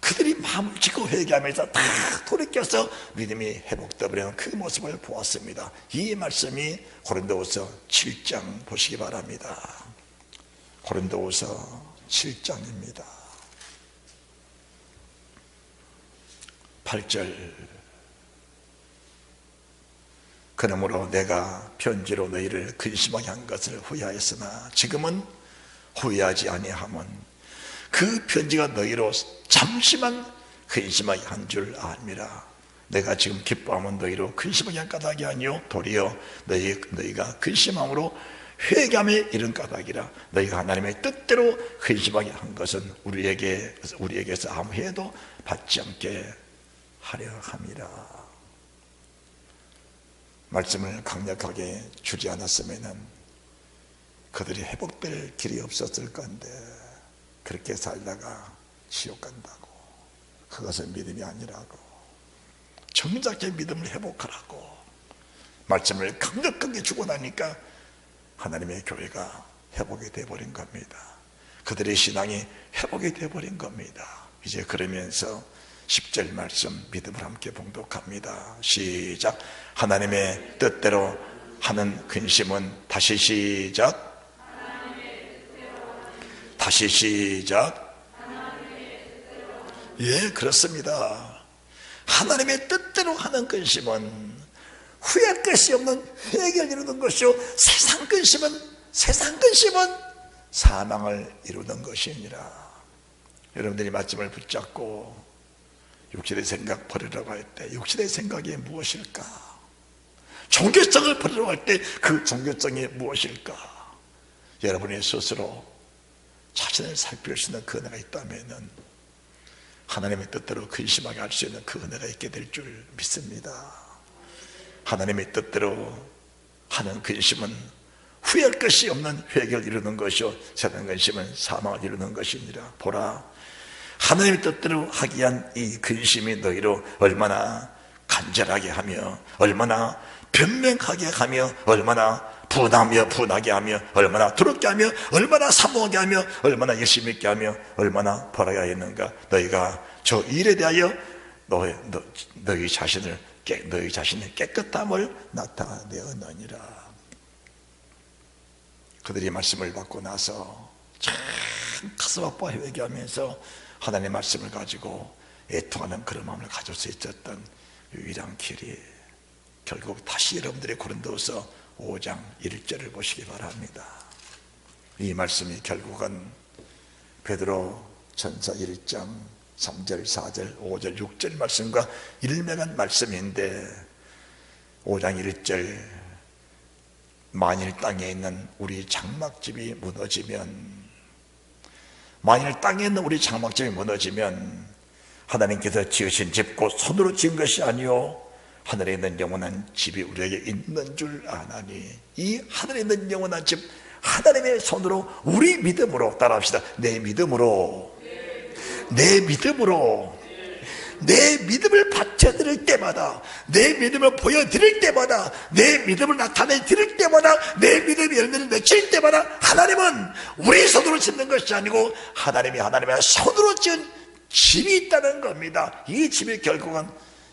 그들이 마음을 짓고 회개하면서 다 돌이켜서 믿음이 회복되어버리는 그 모습을 보았습니다. 이 말씀이 고린도후서 7장 보시기 바랍니다. 고린도후서 7장입니다. 8절. 그러므로 내가 편지로 너희를 근심하게 한 것을 후회하였으나 지금은 후회하지 아니함은 그 편지가 너희로 잠시만 근심하게 한 줄 압니다. 내가 지금 기뻐하면 너희로 근심하게 한 까닭이 아니요 도리어 너희가 근심함으로 회개함에 이른 까닭이라. 너희가 하나님의 뜻대로 근심하게 한 것은 우리에게서 아무 해도 받지 않게 하려 함이라. 말씀을 강력하게 주지 않았으면 그들이 회복될 길이 없었을 건데, 그렇게 살다가 지옥 간다고. 그것은 믿음이 아니라고. 정작의 믿음을 회복하라고 말씀을 강력하게 주고 나니까 하나님의 교회가 회복이 되어버린 겁니다. 그들의 신앙이 회복이 되어버린 겁니다. 이제 그러면서 10절 말씀 믿음을 함께 봉독합니다. 시작. 하나님의 뜻대로 하는 근심은, 다시 시작. 다시 시작. 예, 그렇습니다. 하나님의 뜻대로 하는 근심은 후회할 것이 없는 회개를 이루는 것이요, 세상 근심은 사망을 이루는 것이니라. 여러분들이 말씀을 붙잡고 육신의 생각 버리라고 할 때 육신의 생각이 무엇일까? 종교성을 버리라고 할 때 그 종교성이 무엇일까? 여러분이 스스로 자신을 살필 수 있는 그 은혜가 있다면 하나님의 뜻대로 근심하게 할 수 있는 그 은혜가 있게 될 줄 믿습니다. 하나님의 뜻대로 하는 근심은 후회할 것이 없는 회개를 이루는 것이요, 세상 근심은 사망을 이루는 것이니라. 보라, 하나님의 뜻대로 하기 위한 이 근심이 너희로 얼마나 간절하게 하며, 얼마나 변명하게 하며, 얼마나 분하게 하며, 얼마나 두렵게 하며, 얼마나 사모하게 하며, 얼마나 열심히 있게 하며, 얼마나 벌하게 하였는가. 너희가 저 일에 대하여 너희 자신의 깨끗함을 나타내었느니라. 그들이 말씀을 받고 나서 참 가슴 아파 회개하면서 하나님의 말씀을 가지고 애통하는 그런 마음을 가질 수 있었던 유일한 길이, 결국 다시 여러분들의 고린도서 5장 1절을 보시기 바랍니다. 이 말씀이 결국은 베드로 전서 1장 3절, 4절, 5절, 6절 말씀과 일맥한 말씀인데, 5장 1절, 만일 땅에 있는 우리 장막집이 무너지면, 만일 땅에 있는 우리 장막집이 무너지면 하나님께서 지으신 집 곧 손으로 지은 것이 아니요 하늘에 있는 영원한 집이 우리에게 있는 줄 아나니. 이 하늘에 있는 영원한 집, 하나님의 손으로, 우리 믿음으로, 따라합시다. 내 믿음으로 내 믿음을 바쳐드릴 때마다, 내 믿음을 보여드릴 때마다, 내 믿음을 나타내드릴 때마다, 내 믿음의 열매를 맺힐 때마다 하나님은 우리 손으로 짓는 것이 아니고 하나님의 손으로 지은 집이 있다는 겁니다. 이 집이 결국은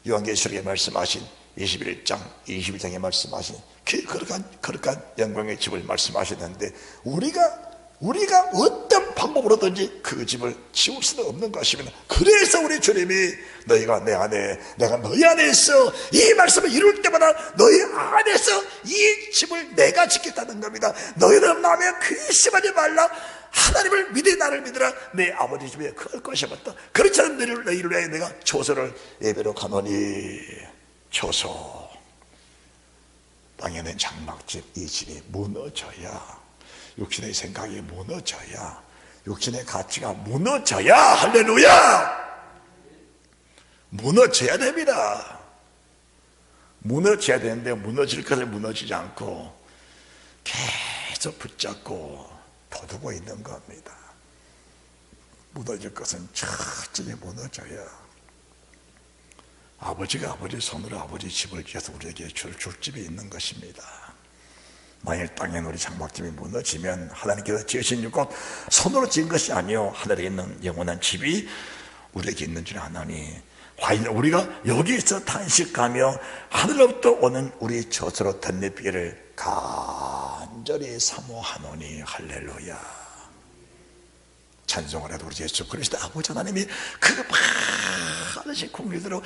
요한계시록에 말씀하신 21장에 말씀하신 거룩한 영광의 집을 말씀하시는데, 우리가 우리가 어떤 방법으로든지 그 짐을 지울 수는 없는 것입니다. 그래서 우리 주님이 너희가 내 안에, 내가 너희 안에 있어 이 말씀을 이룰 때마다 너희 안에서 이 짐을 내가 지켰다는 겁니다. 너희는 마음에 근심하지 말라. 하나님을 믿으 나를 믿으라. 내 아버지 집에 그럴 것이 없다. 그렇지 않으면 너희를 위하여 내가 초소를 예배로 가노니. 초소, 땅에 있는 장막집, 이 집이 무너져야, 육신의 생각이 무너져야, 육신의 가치가 무너져야, 할렐루야! 무너져야 됩니다. 무너져야 되는데 무너질 것을 무너지지 않고 계속 붙잡고 도두고 있는 겁니다. 무너질 것은 천천히 무너져야 아버지가 아버지 손으로 아버지 집을 지어서 우리에게 줄 집이 있는 것입니다. 만일 땅에 우리 장막집이 무너지면 하나님께서 지으신 곳 손으로 지은 것이 아니요 하늘에 있는 영원한 집이 우리에게 있는 줄 아나니 과연 우리가 여기서 탄식하며 하늘로부터 오는 우리 저수로 덧내비기를 간절히 사모하노니. 할렐루야. 찬송을 해도 우리 예수 그리스도 아버지 하나님이 그 많으신 공의대로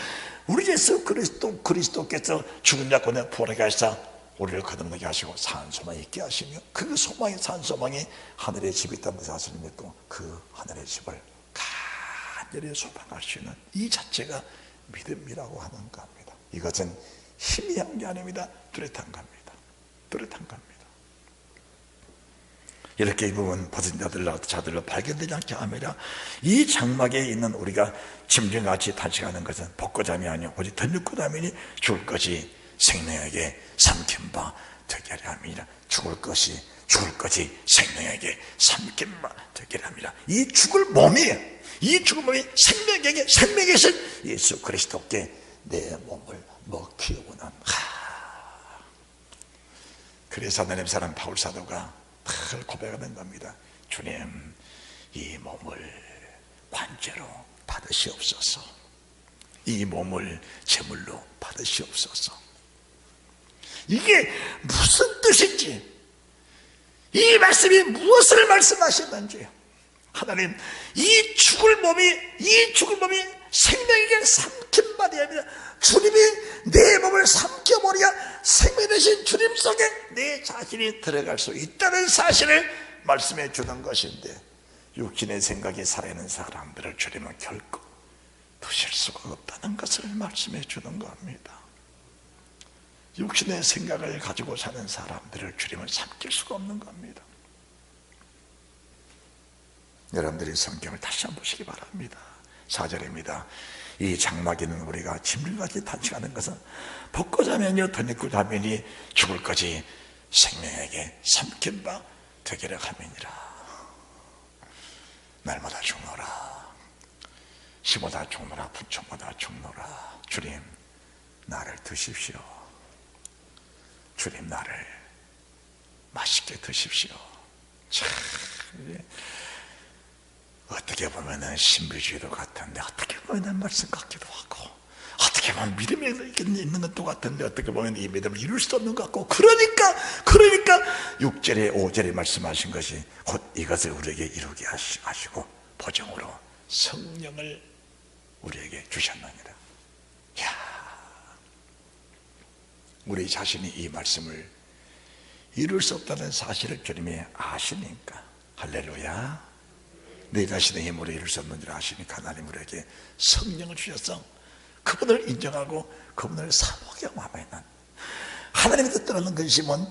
우리 예수 그리스도께서 죽은 자 가운데 부활하게 하시사 우리를 거듭나게 하시고 산소망이 있게 하시며 그 소망이 산소망이 하늘의 집이 있다는 것을 아시는 믿고 그 하늘의 집을 간절히 소망할 수 있는 이 자체가 믿음이라고 하는 겁니다. 이것은 힘이 한 게 아닙니다. 뚜렷한 겁니다. 뚜렷한 겁니다. 이렇게 이 부분 벗은 자들로 발견되지 않게 하며 이 장막에 있는 우리가 짐승같이 탄식하는 것은 벚꽃잠이 아니요 오직 덧육꽃잠이니 죽을 것이 생명에게 삼킨 바 되게 하려 함이라. 죽을 것이 생명에게 삼킨 바 되게 하려 함이라. 이 죽을 몸이 생명에게 생명이신 예수 그리스도께 내 몸을 먹히고는. 그래서 하나님 사람 바울 사도가 늘 고백하는 겁니다. 주님, 이 몸을 관제로 받으시옵소서. 이 몸을 제물로 받으시옵소서. 이게 무슨 뜻인지, 이 말씀이 무엇을 말씀하시는지, 하나님, 이 죽을 몸이 생명에게 삼킨 바 되어야 합니다. 주님이 내 몸을 삼켜버려야 생명 되신 주님 속에 내 자신이 들어갈 수 있다는 사실을 말씀해 주는 것인데, 육신의 생각이 살아있는 사람들을 주님은 결코 두실 수가 없다는 것을 말씀해 주는 겁니다. 육신의 생각을 가지고 사는 사람들을 주님은 삼킬 수가 없는 겁니다. 여러분들이 성경을 다시 한번 보시기 바랍니다. 4절입니다. 이 장막에 있는 우리가 짐승같이 탄식하는 것은 벚꽃자면이요 덧육꽃자면이 죽을 것이 생명에게 삼킨 바 되기를 함이니라. 날마다 죽노라. 시보다 죽노라. 분초보다 죽노라. 주님, 나를 드십시오. 주님, 나를 맛있게 드십시오. 참, 어떻게 보면 신비주의도 같은데, 어떻게 보면 말씀 같기도 하고, 어떻게 보면 믿음이 있는 것도 같은데, 어떻게 보면 이 믿음을 이룰 수 없는 것 같고, 그러니까 6절에 5절에 말씀하신 것이 곧 이것을 우리에게 이루게 하시고 보정으로 성령을 우리에게 주셨느니라. 우리 자신이 이 말씀을 이룰 수 없다는 사실을 주님이 아시니까, 할렐루야, 내 자신의 힘으로 이룰 수 없는 줄 아시니까 하나님 우리에게 성령을 주셔서 그분을 인정하고 그분을 사모하게 하면 하나님의 뜻대로는 근심은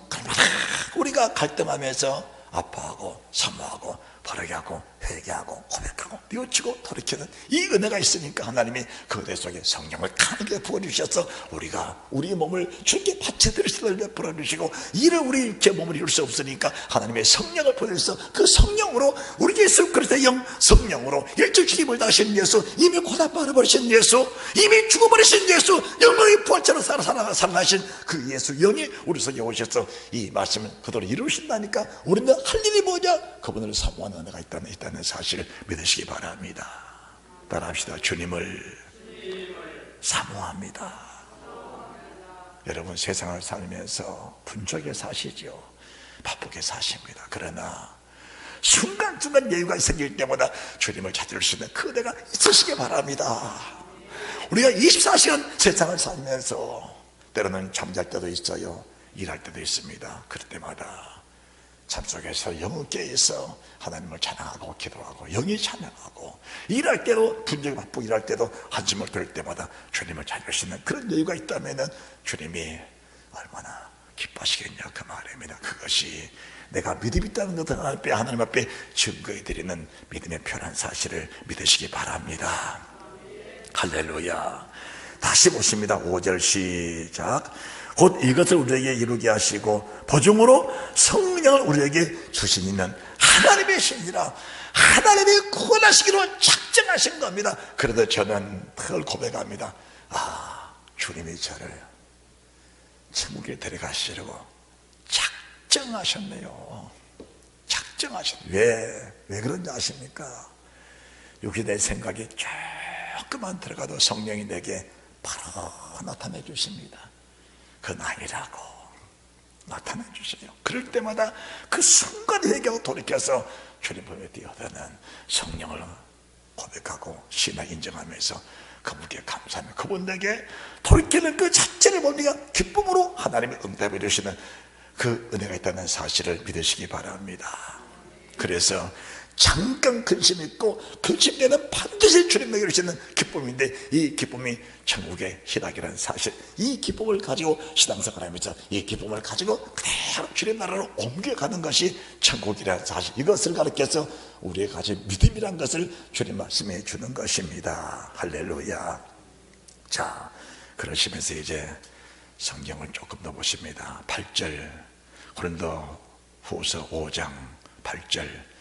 우리가 갈등하면서 아파하고 사모하고 바르게 하고 회개하고 고백하고 뉘우치고 돌이키는 이 은혜가 있으니까 하나님이 그 은혜 속에 성령을 강하게 부어주셔서 우리가 우리 몸을 주님께 바쳐드릴 수를 베풀어 주시고 이를 우리 제 몸을 이룰 수 없으니까 하나님의 성령을 보내주셔서 그 성령으로 우리 예수 그리스도의 영 성령으로 일찍 힘을 다하신 예수, 이미 고난 받아버리신 예수, 이미 죽어버리신 예수, 영광의 부활체로 살아나신 그 예수 영이 우리 속에 오셔서 이 말씀을 그대로 이루신다니까 우리는 할 일이 뭐냐? 그분을 사모하는 은혜가 있다는 사실을 믿으시기 바랍니다. 따라합시다. 주님을 사모합니다. 여러분 세상을 살면서 분주하게 사시죠. 바쁘게 사십니다. 그러나 순간순간 여유가 생길 때마다 주님을 찾을 수 있는 그 은혜가 있으시기 바랍니다. 우리가 24시간 세상을 살면서 때로는 잠잘 때도 있어요, 일할 때도 있습니다. 그럴 때마다 잠속에서 영은 깨어있어 하나님을 찬양하고 기도하고 영이 찬양하고, 일할 때도 분쟁이 바쁘고 일할 때도 한숨을 돌릴 때마다 주님을 찾을 수 있는 그런 여유가 있다면 주님이 얼마나 기뻐하시겠냐 그 말입니다. 그것이 내가 믿음이 있다는 것을 하나님 앞에 증거해드리는 믿음의 표란 사실을 믿으시기 바랍니다. 할렐루야. 다시 보십니다. 5절 시작. 곧 이것을 우리에게 이루게 하시고 보증으로 성령을 우리에게 주시는 하나님의 신이라. 하나님이 구원하시기로 작정하신 겁니다. 그래도 저는 그걸 고백합니다. 주님이 저를 천국에 데려가시려고 작정하셨네요. 왜 그런지 아십니까? 여기 내 생각이 조금만 들어가도 성령이 내게 바로 나타내 주십니다. 그건 아니라고 나타내 주세요. 그럴 때마다 그 순간 회개하고 돌이켜서 주님 품에 뛰어드는 성령을 고백하고 신앙 인정하면서 그분께 감사하며 그분에게 돌이키는 그 자체를 보니까 기쁨으로 하나님이 응답해 주시는 그 은혜가 있다는 사실을 믿으시기 바랍니다. 그래서 잠깐 근심 있고 근심 때는 반드시 주님에게 주시는 기쁨인데, 이 기쁨이 천국의 희락이라는 사실, 이 기쁨을 가지고 신앙생활을 하면서 이 기쁨을 가지고 그대로 주님 나라로 옮겨가는 것이 천국이라는 사실, 이것을 가르쳐서 우리의 가진 믿음이라는 것을 주님 말씀해 주는 것입니다. 할렐루야. 자, 그러시면서 이제 성경을 조금 더 보십니다. 8절 고린도후서 5장 8절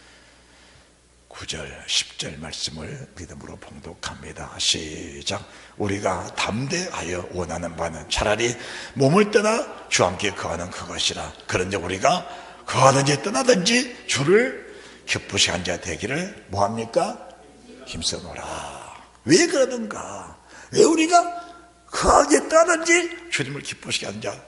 9절 10절 말씀을 믿음으로 봉독합니다. 시작. 우리가 담대하여 원하는 바는 차라리 몸을 떠나 주와 함께 거하는 그것이라. 그런데 우리가 거하든지 떠나든지 주를 기쁘시게 한 자 되기를 뭐합니까? 힘써노라. 왜 그러는가? 왜 우리가 거하게 떠나든지 주님을 기쁘시게 한 자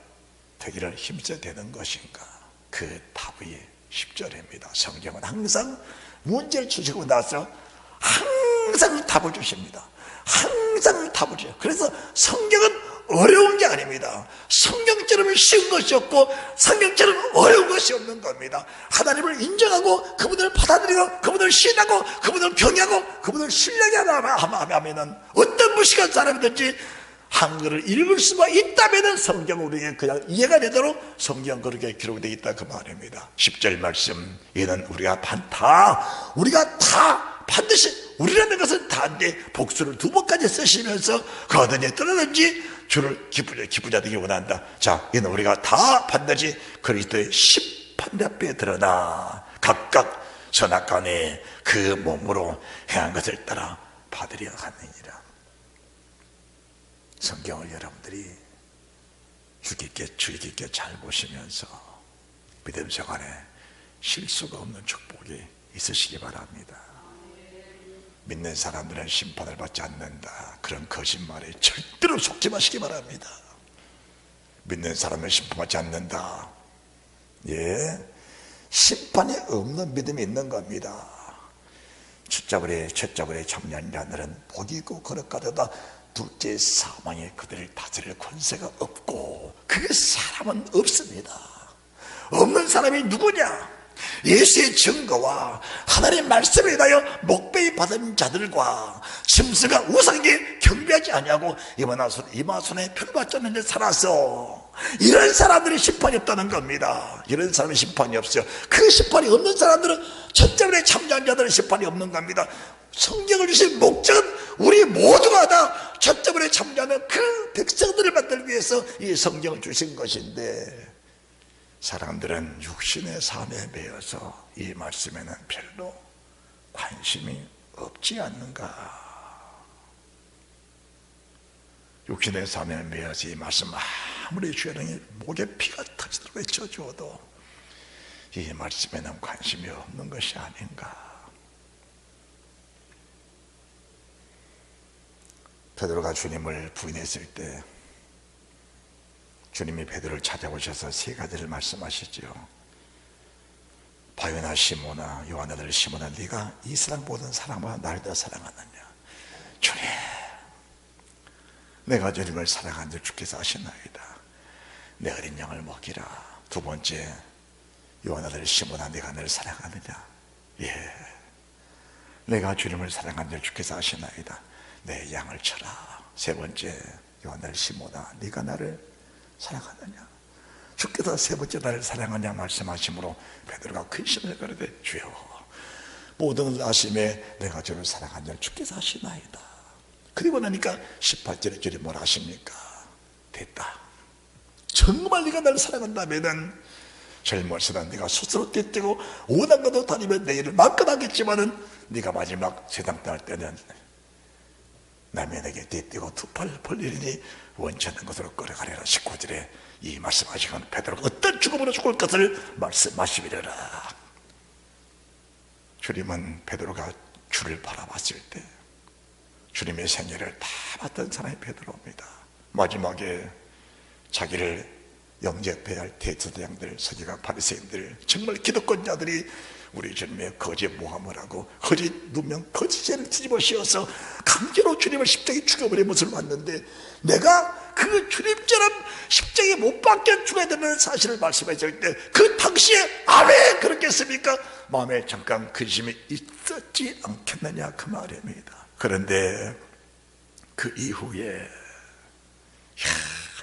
되기를 힘써야 되는 것인가? 그 답이 10절입니다. 성경은 항상 문제를 주시고 나서 항상 답을 주십니다. 항상 답을 줘요. 그래서 성경은 어려운 게 아닙니다. 성경처럼 쉬운 것이 없고 성경처럼 어려운 것이 없는 겁니다. 하나님을 인정하고 그분을 받아들이고 그분을 신하고 그분을 경외하고 그분을 신뢰하면 어떤 무식한 사람이든지 한글을 읽을 수가 있다면 성경은 우리에게 그냥 이해가 되도록 성경 그렇게 기록되어 있다 그 말입니다. 10절 말씀, 이는 우리가 다 반드시 우리라는 것은 다인데 복수를 2번까지 쓰시면서 거하든지 떠나든지 주를 기쁘자 되기 원한다. 자, 이는 우리가 다 반드시 그리스도의 심판 앞에 드러나 각각 선악간에 그 몸으로 행한 것을 따라 받으려 하느니라. 성경을 여러분들이 주의 깊게 잘 보시면서 믿음 생활에 실수가 없는 축복이 있으시기 바랍니다. 믿는 사람들은 심판을 받지 않는다, 그런 거짓말에 절대로 속지 마시기 바랍니다. 믿는 사람은 심판받지 않는다, 심판이 없는 믿음이 있는 겁니다. 첫자벌에 참여한 자들은 복이 있고 거룩하도다. 둘째, 사망에 그들을 다스릴 권세가 없고, 그 사람은 없습니다. 없는 사람이 누구냐? 예수의 증거와 하나님의 말씀에 대하여 목배이 받은 자들과 짐승과 우상에게 경배하지 아니하고 이마손에 표를 받지 살아서, 이런 사람들이 심판이 없다는 겁니다. 이런 사람이 심판이 없어요. 그 심판이 없는 사람들은 첫째번에 참여한 자들은 심판이 없는 겁니다. 성경을 주신 목적은 우리 모두가 다 첫째번에 참여하는 그 백성들을 만들기 위해서 이 성경을 주신 것인데, 사람들은 육신의 삶에 매여서 이 말씀에는 별로 관심이 없지 않는가? 육신의 삶에 매여서 이 말씀 아무리 주여령이 목에 피가 터지도록 외쳐줘도 이 말씀에는 관심이 없는 것이 아닌가? 베드로가 주님을 부인했을 때 주님이 베드로를 찾아오셔서 3가지를 말씀하시죠. 바요나 시모나 요한아들 시모나, 네가 이 세상 모든 사람보다 나를 더 사랑하느냐? 주님, 내가 주님을 사랑한 줄 주께서 아시나이다. 내 어린 양을 먹이라. 두 번째, 요한아들 시모나, 네가 나를 사랑하느냐? 예, 내가 주님을 사랑한 줄 주께서 아시나이다. 내 양을 쳐라. 세 번째, 요한아들 시모나, 네가 나를 사랑하느냐? 주께서 세 번째 나를 사랑하냐 말씀하시므로 베드로가 근심을 가르되, 주여, 모든 아심에 내가 주를 사랑한 줄 주께서 아시나이다. 그리고 나니까 18절에 주님 뭐라 하십니까? 됐다. 정말 네가 나를 사랑한다면은 젊었으나 네가 스스로 떼떼고 오당가도 다니면 내 일을 마음껏 하겠지만은 네가 마지막 세상 떠날 때는 남에게 떼떼고 두 팔 벌리니 원치 않는 것으로 끌어가리라. 19절에 이 말씀하시건 베드로가 어떤 죽음으로 죽을 것을 말씀하시리라. 주님은 베드로가 주를 바라봤을 때 주님의 생애를 다 봤던 사람이 베드로입니다. 마지막에 자기를 영접해야 할 대제사장들, 서기관, 바리새인들, 정말 기득권자들이 우리 주님의 거짓 모함을 하고 거짓 누명, 거짓 죄를 뒤집어 씌워서 강제로 주님을 십자가에 죽여버린 모습을 봤는데, 내가 그 주님처럼 십자가에 못 박혀 죽어야 되는 사실을 말씀하실 때 그 당시에 아멘 그렇겠습니까? 마음에 잠깐 근심이 있었지 않겠느냐, 그 말입니다. 그런데 그 이후에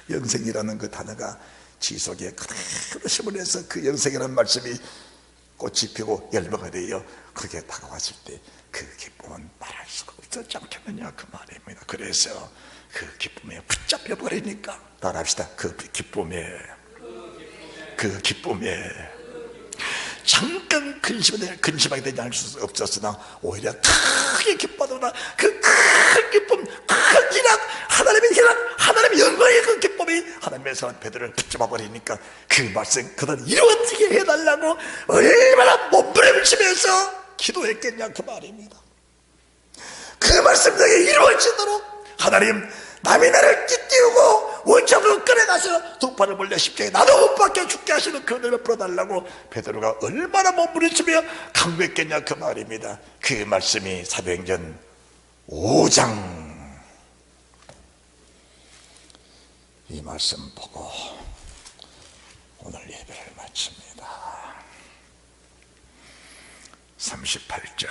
영생이라는 그 단어가 지속에 그대로 심어내서 그 영생이라는 말씀이 꽃이 피고 열매가 되어 그게 다가왔을 때 그 기쁨은 말할 수가 없었지 않겠느냐, 그 말입니다. 그래서 그 기쁨에 붙잡혀 버리니까 따라합시다. 그 기쁨에 잠깐 근심하게 되지 않을 수 없었으나 오히려 크게 기뻐하더라. 그 큰 기쁨, 큰 희락, 하나님의 희락, 하나님의 영광의 그 기쁨이 하나님의 사람 베드로를 붙잡아 버리니까 그 말씀 그들은 이루어지게 해달라고 얼마나 몸부림치면서 기도했겠냐, 그 말입니다. 그 말씀이 이루어지도록 하나님, 남이 나를 찢띄우고 원참으로 끌어가서 두 팔을 벌려 십자가에 나도 못 박혀 죽게 하시는 그 은혜를 풀어달라고 베드로가 얼마나 몸부림치며 강구했겠냐, 그 말입니다. 그 말씀이 사도행전 5장 이 말씀 보고 오늘 예배를 마칩니다. 38절,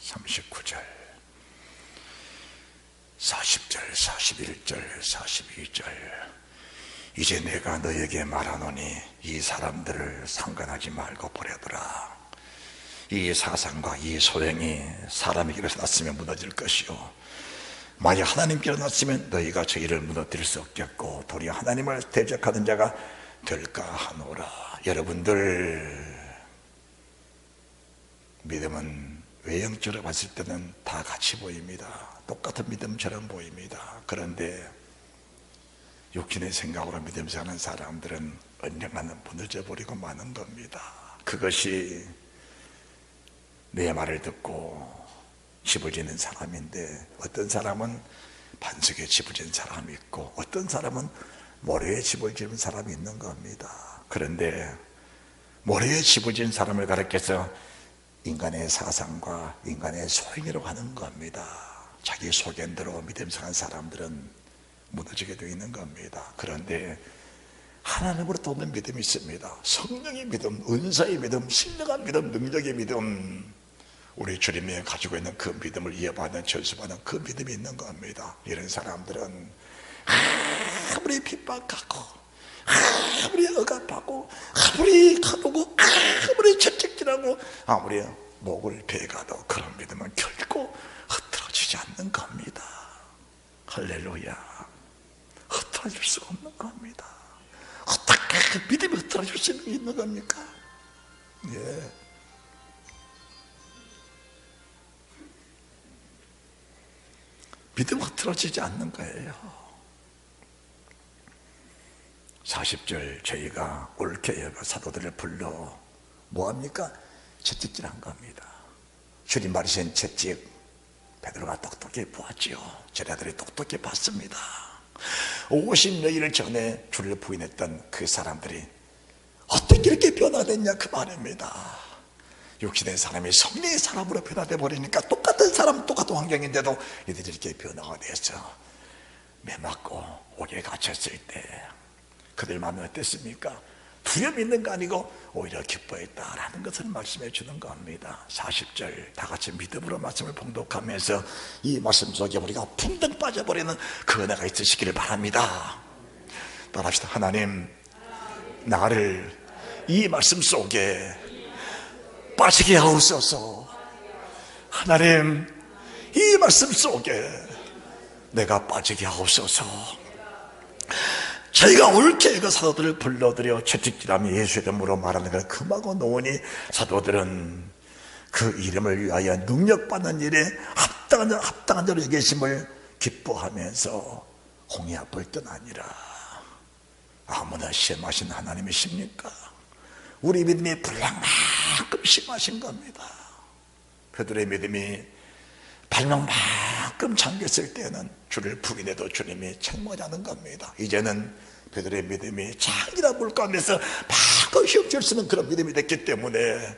39절, 40절, 41절, 42절. 이제 내가 너에게 말하노니 이 사람들을 상관하지 말고 버려두라. 이 사상과 이 소행이 사람에게서 났으면 무너질 것이요, 만약 하나님께로 났으면 너희가 저희를 무너뜨릴 수 없겠고 도리어 하나님을 대적하는 자가 될까 하노라. 여러분들, 믿음은 외형적으로 봤을 때는 다 같이 보입니다. 똑같은 믿음처럼 보입니다. 그런데 육신의 생각으로 믿음 사는 사람들은 언젠가는 무너져 버리고 마는 겁니다. 그것이 내 말을 듣고 집어지는 사람인데, 어떤 사람은 반석에 집어진 사람이 있고 어떤 사람은 모래에 집어지는 사람이 있는 겁니다. 그런데 모래에 집어진 사람을 가르쳐서 인간의 사상과 인간의 소행이라고 하는 겁니다. 자기 소견대로 믿음 상한 사람들은 무너지게 되어 있는 겁니다. 그런데 하나님으로부터 오는 믿음이 있습니다. 성령의 믿음, 은사의 믿음, 신령한 믿음, 능력의 믿음, 우리 주님이 가지고 있는 그 믿음을 이어받는, 전수받는 그 믿음이 있는 겁니다. 이런 사람들은 아무리 핍박하고 아무리 억압하고 아무리 가두고 아무리 채찍질하고 아무리 목을 베가도 그런 믿음은 결코 흐트러지지 않는 겁니다. 할렐루야. 흐트러질 수가 없는 겁니다. 어떻게 그 믿음이 흐트러질 수 있는 겁니까? 예. 믿음이 흐트러지지 않는 거예요. 40절, 저희가 옳게 여겨 사도들을 불러 뭐합니까? 채찍질한 겁니다. 주님 말이신 채찍 베드로가 똑똑히 보았지요. 제자들이 똑똑히 봤습니다. 50여일 전에 주를 부인했던 그 사람들이 어떤 어떻게 이렇게 변화됐냐 그 말입니다. 육신의 사람이 성령의 사람으로 변화돼 버리니까 똑같은 사람 똑같은 환경인데도 이들이 이렇게 변화가 돼서 매맞고 옥에 갇혔을 때 그들 마음이 어땠습니까? 두려움 있는 거 아니고 오히려 기뻐했다라는 것을 말씀해 주는 겁니다. 40절 다 같이 믿음으로 말씀을 봉독하면서 이 말씀 속에 우리가 풍덩 빠져버리는 그 은혜가 있으시기를 바랍니다. 따라합시다. 하나님, 나를 이 말씀 속에 빠지게 하옵소서. 하나님, 이 말씀 속에 내가 빠지게 하옵소서. 저희가 옳게 그 사도들을 불러들여 채찍질하며 예수의 이름으로 말하는 걸 금하고 놓으니 사도들은 그 이름을 위하여 능력받는 일에 합당한 자로 계심을 기뻐하면서 공의할 뿐 아니라 아무나 시험하신 하나님이십니까? 우리 믿음이 분량만큼 심하신 겁니다. 베드로의 믿음이 발명만큼 잠겼을 때는 주를 부인해도 주님이 책망하지 않은 겁니다. 이제는 베드로의 믿음이 장이라 물가면서 마구 휘엄칠 수 있는 그런 믿음이 됐기 때문에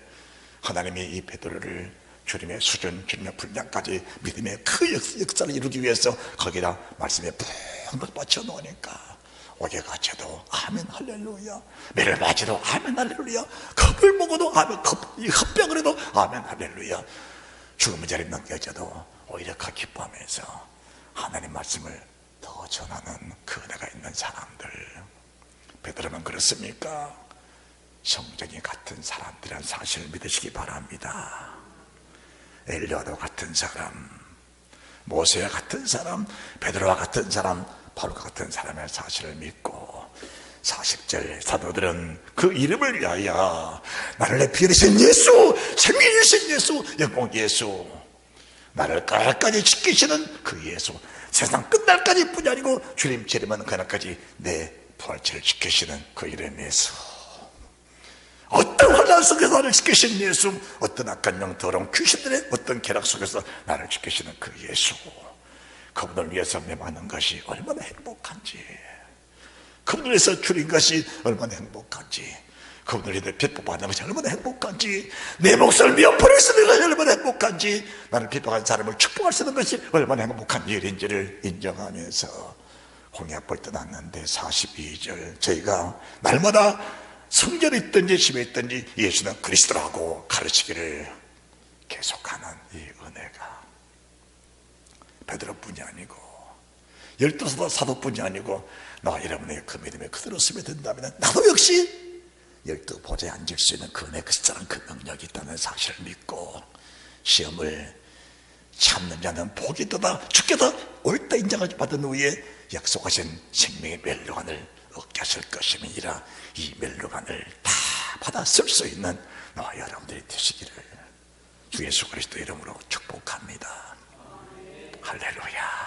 하나님이 이 베드로를 주님의 수준, 주님의 분량까지 믿음의 그 역사를 이루기 위해서 거기다 말씀에 푹 받쳐놓으니까 옥에 갇혀도 아멘 할렐루야, 매를 맞아도 아멘 할렐루야, 겁을 먹어도 아멘, 헛병을 해도 아멘 할렐루야, 죽음의 자리에 넘겨져도 오히려 그 기뻐하면서 하나님 말씀을 더 전하는 그 은혜가 있는 사람들. 베드로는 그렇습니까? 성전이 같은 사람들이란 사실을 믿으시기 바랍니다. 엘리야와 같은 사람, 모세와 같은 사람, 베드로와 같은 사람, 바울과 같은 사람의 사실을 믿고 40절 사도들은 그 이름을 위하여 나를 내 피에 대신 예수, 생명이 주신 예수, 영광 예수, 나를 끝까지 지키시는 그 예수, 세상 끝날까지 뿐이 아니고 주님 재림하는 그날까지 내 부활체를 지키시는 그 이름 예수, 어떤 환난 속에서 나를 지키신 예수, 어떤 악한 영 더러운 귀신들의 어떤 계략 속에서 나를 지키시는 그 예수, 그분을 위해서 매맞는 것이 얼마나 행복한지, 그분을 위해서 줄인 것이 얼마나 행복한지, 그분을 위해 비법받는 것이 얼마나 행복한지, 내 목숨을 위협할 수 있는 것이 얼마나 행복한지, 나를 비판한 사람을 축복할 수 있는 것이 얼마나 행복한 일인지를 인정하면서 공약을 떠났는데 42절 저희가 날마다 성전에 있든지 집에 있든지 예수는 그리스도라고 가르치기를 계속하는 이 은혜가 베드로뿐이 아니고 12 사도뿐이 아니고 나와 여러분의 그 믿음에 그대로 스며든다면 나도 역시 12 보좌에 앉을 수 있는 그 은혜, 그 사랑, 그 능력이 있다는 사실을 믿고 시험을 참는 자는 복이 있다, 주께서 옳다 인정을 받은 후에 약속하신 생명의 멸류관을 얻게 하실 것임이니라. 이 멸류관을 다 받아 쓸 수 있는 나와 여러분들이 되시기를 주 예수 그리스도 이름으로 축복합니다. 할렐루야.